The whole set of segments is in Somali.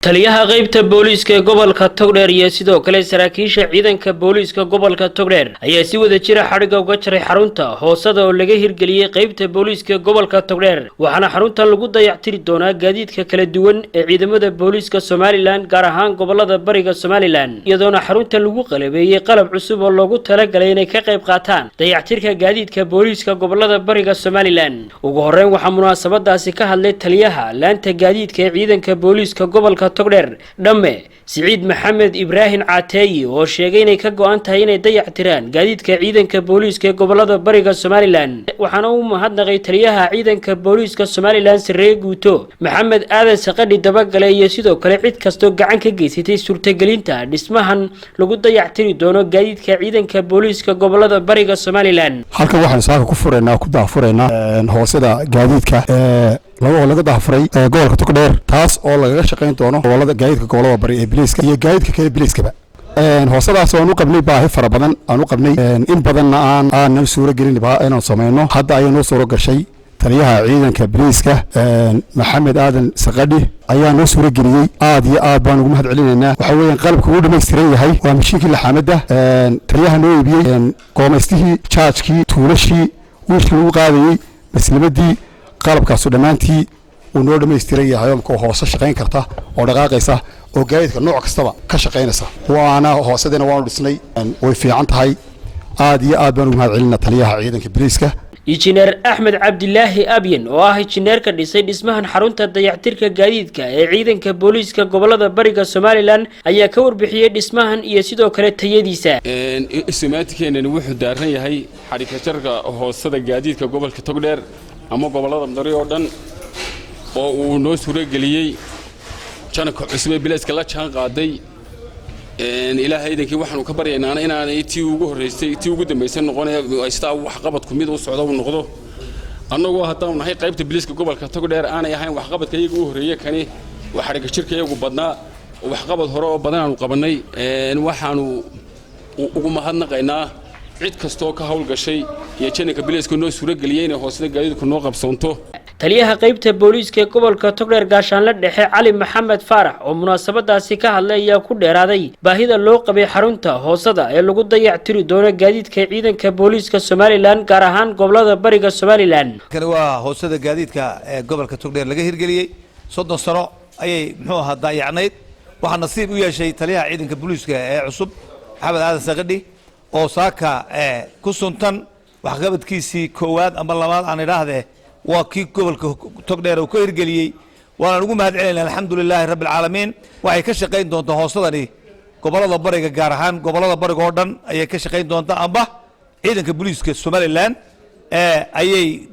taliyaha qaybta booliiska gobolka Togdheer iyo sidoo kale saraakiisha ciidanka booliiska gobolka Togdheer ayaa si wada jira xariga uga jaray xarunta hoosada oo laga hirgeliyay qaybta booliiska gobolka Togdheer waxaana xarunta lagu dayactiri doonaa gaadiidka kala duwan ee ciidamada booliiska Somaliland gaar ahaan gobolada bariga Somaliland iyadoona xarunta lagu qalabeeyay qalab cusub oo loogu talagalay inay ka qayb qaataan dayactirka gaadiidka booliiska gobolada bariga Somaliland ugu horeyn waxa munaasabadaasi ka hadlay taliyaha laanta gaadiidka ee ciidanka booliiska gobolka Togdheer dhamme Siciid Maxamed Ibrahim Caateey oo sheegay inay ka go'an tahay inay dayactiraan gaadiidka ciidanka booliiska gobolada bariga Somaliland waxaana uu mahadnaqay taliyaha ciidanka booliiska Somaliland Siree Guuto Maxamed Aadan Saqadhi dabagalay iyo sidoo kale cid kasto gacan ka geysatay suurtagelinta dhismahan lagu dayactiri doono gaadiidka ciidanka booliiska gobolada bariga Somaliland halka waxaan saaka ku daafureynaa hoosada gaadiidka laga daafuray gobolka Togdheer taas oo laga shaqeyn doono gobolada gaadiidka gobolada bari ee booliiska iyo gaadiidka kale booliiskaba hoosadaas oo aanu qabnay baahi fara badan aanu qabnay in badan aan suura gelin inaan sameeyno hadda ayay noo soo gashay taliyaha ciidanka booliiska Maxamed Aadan Saqadhi ayaa noo suura geliyay aad iyo aad baan ugu mahad celinaynaa waxa weeyaan qalabku uu dhameystiran yahay waa mishiinkii laxamada taliyaha noo iibiyay goomaystihii charge-kii tuulashii wiishka lagu qaadayay maslimadii qalabkaas dhamaantii uu noo dhameystiran yahay oo hoos shaqeyn karta oo dhaqaaqaysa oo gaadiidka nooc kastaba ka shaqeynaysa waana hoosadina waanu dhisnay way fiican tahay aad iyo aad baan ugu mahad celinaa taliyaha ciidanka booliiska injineer Axmed Cabdilaahi Abyan oo ah injineerka dhisay dhismahan xarunta dayactirka gaadiidka ee ciidanka booliiska gobolada bariga Somaliland ayaa ka warbixiyay dhismahan iyo sidoo kale tayadiisa ismaadkeenani wuxuu daaran yahay xariga jarka hoosada gaadiidka gobolka Togdheer ama gobolada Mudane oo dhan oo uu noo suura geliyay janka cusub ee bilayska la jaan qaaday ilaahay idinkii waxaanu ka baryaynaa inaanay tii ugu horeysay tii ugu dambeysay noqonaya ay sidaa wax qabadku mid u socdo uu noqdo annagoo haddaan nahay qaybta bilayska gobolka Togdheer aanay ahayn wax qabadka iyaga u horeeyay kani wax xariga jirka iyagu badnaa wax qabad hore oo badan aanu qabanay waxaanu ugu mahadnaqaynaa cid kastoo ka hawl gashay iyo janka bilayska noo suura geliyay inay hoosada gaadiidku noo qabsoonto taliyaha qaybta booliiska gobolka Togdheer gaashaanle dhexe Cali Maxamed Faarax oo munaasabadaasi ka hadlay ayaa ku dheeraaday baahida loo qabay xarunta hoosada ee lagu dayactiri doono gaadiidka ciidanka booliiska Somaliland gaar ahaan gobolada bariga Somaliland kan waa hoosada gaadiidka ee gobolka Togdheer laga hirgeliyay 30 sano ayay muxuu ahaa dayacnayd waxa nasiib u yeeshay taliyaha ciidanka booliiska ee cusub Maxamed Aadan Saqadhi oo saaka ku suntan wax qabadkiisii koowaad ama labaad aan idhaahdee waa kii gobolka Togdheer oo ka hirgeliyay waana ugu mahad celinaa alxamdulilaahi rabbil caalamiin waxay ka shaqeyn doontaa hoosadani gobolada bariga gaar ahaan gobolada bariga oo dhan ayay ka shaqeyn doontaa amba ciidanka booliiska Somaliland ayay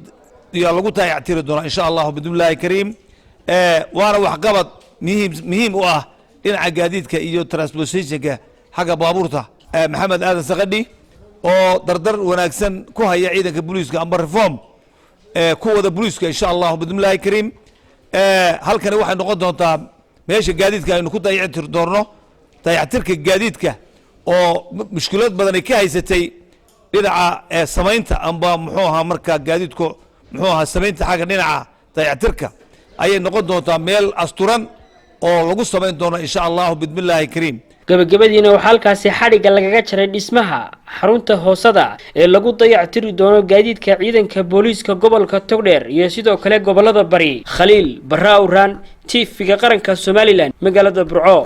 lagu dayactiri doonaa insha Allah bidnillaahi kariim waana wax qabad muhiim u ah dhinaca gaadiidka iyo transportationka xagga baabuurta Maxamed Aadan Saqadhi oo dardar wanaagsan ku haya ciidanka booliiska amba reform kuwada booliiska insha Allah bidnillaahi kariim halkani waxay noqon doontaa meesha gaadiidka aynu ku dayactir doorno dayactirka gaadiidka oo mushkilad badan ka haysatay dhinaca sameynta amba muxuu ahaa marka gaadiidku muxuu ahaa sameynta xagga dhinaca dayactirka ayay noqon doontaa meel asturan oo lagu sameyn doono insha Allah bidnillaahi kariim gabagabadiina waxa halkaasi xariga lagaga jaray dhismaha xarunta hoosada ee lagu dayactiri doono gaadiidka ciidanka booliiska gobolka Togdheer iyo sidoo kale gobolada bari Khaliil Barra Awraan TV-ga qaranka Somaliland magaalada Burco